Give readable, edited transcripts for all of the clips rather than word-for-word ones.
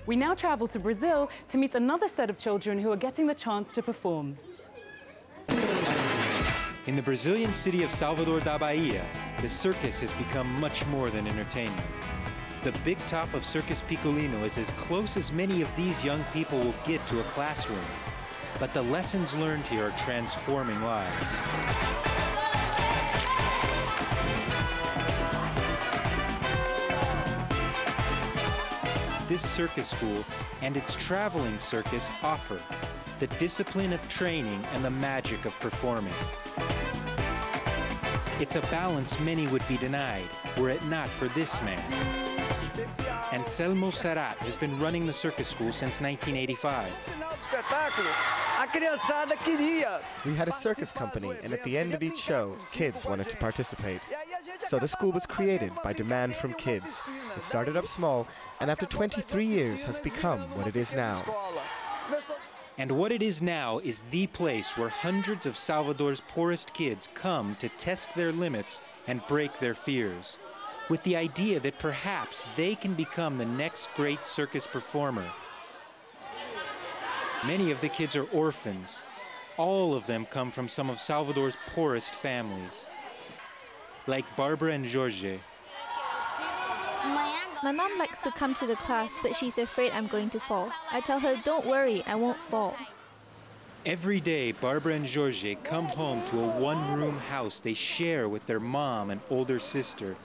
We now travel to Brazil to meet another set of children who are getting the chance to perform. In the Brazilian city of Salvador da Bahia, the circus has become much more than entertainment. The big top of Circus Piccolino is as close as many of these young people will get to a classroom. But the lessons learned here are transforming lives. This circus school and its traveling circus offer the discipline of training and the magic of performing. It's a balance many would be denied were it not for this man. Anselmo Sarat has been running the circus school since 1985. We had a circus company, and at the end of each show, kids wanted to participate. So the school was created by demand from kids. It started up small, and after 23 years has become what it is now. And what it is now is the place where hundreds of Salvador's poorest kids come to test their limits and break their fears, with the idea that perhaps they can become the next great circus performer. Many of the kids are orphans. All of them come from some of Salvador's poorest families, like Barbara and Jorge. My mom likes to come to the class, but she's afraid I'm going to fall. I tell her, don't worry, I won't fall. Every day, Barbara and Jorge come home to a one-room house they share with their mom and older sister.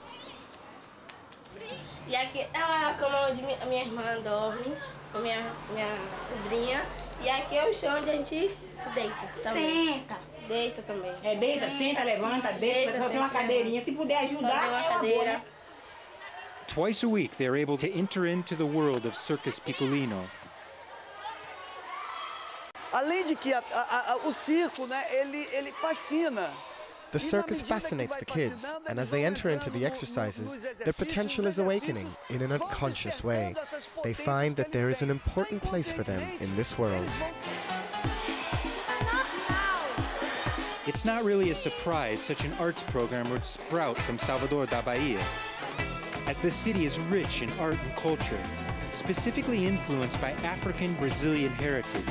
E aqui é como onde minha irmã dorme, com minha sobrinha. E aqui é o chão onde a gente se deita também. Senta. Deita também. É, deita, senta, levanta, deita. Só tem uma cadeirinha. Se puder ajudar, é uma boa. Twice a week, they're able to enter into the world of Circus Piccolino. Além de que o circo, né, ele fascina. The circus fascinates the kids, and as they enter into the exercises, their potential is awakening in an unconscious way. They find that there is an important place for them in this world. It's not really a surprise such an arts program would sprout from Salvador da Bahia, as the city is rich in art and culture, specifically influenced by African Brazilian heritage.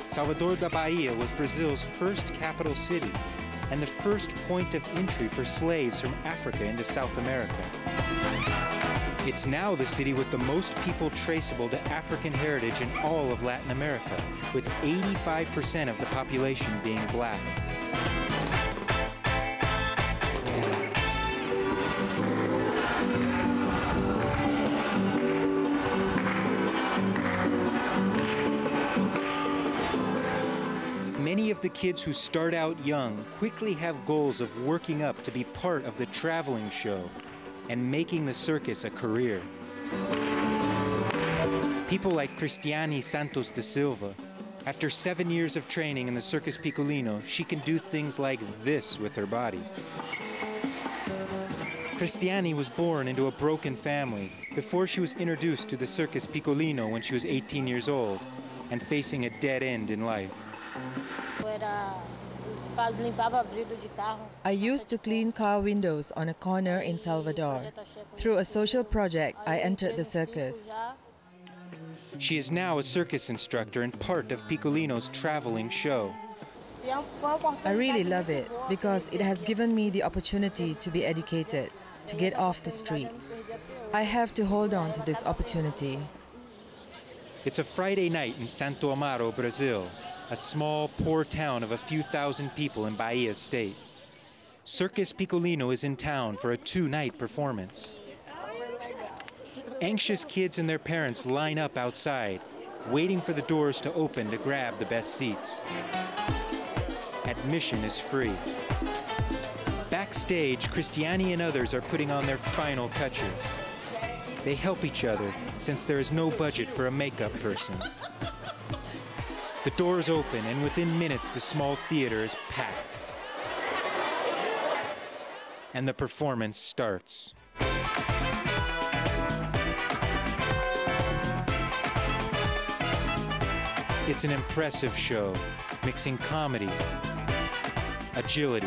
Salvador da Bahia was Brazil's first capital city and the first point of entry for slaves from Africa into South America. It's now the city with the most people traceable to African heritage in all of Latin America, with 85% of the population being black. Many of the kids who start out young quickly have goals of working up to be part of the traveling show and making the circus a career. People like Cristiane Santos da Silva. After 7 years of training in the Circus Piccolino, she can do things like this with her body. Cristiane was born into a broken family before she was introduced to the Circus Piccolino when she was 18 years old and facing a dead end in life. I used to clean car windows on a corner in Salvador. Through a social project, I entered the circus. She is now a circus instructor and part of Piccolino's traveling show. I really love it because it has given me the opportunity to be educated, to get off the streets. I have to hold on to this opportunity. It's a Friday night in Santo Amaro, Brazil, a small, poor town of a few thousand people in Bahia state. Circus Piccolino is in town for a 2-night performance. Anxious kids and their parents line up outside, waiting for the doors to open to grab the best seats. Admission is free. Backstage, Cristiane and others are putting on their final touches. They help each other since there is no budget for a makeup person. The doors open, and within minutes, the small theater is packed. And the performance starts. It's an impressive show, mixing comedy, agility,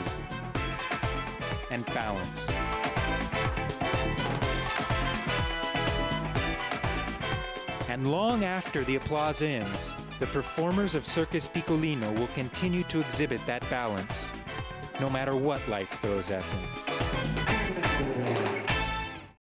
and balance. And long after the applause ends, the performers of Circus Piccolino will continue to exhibit that balance, no matter what life throws at them.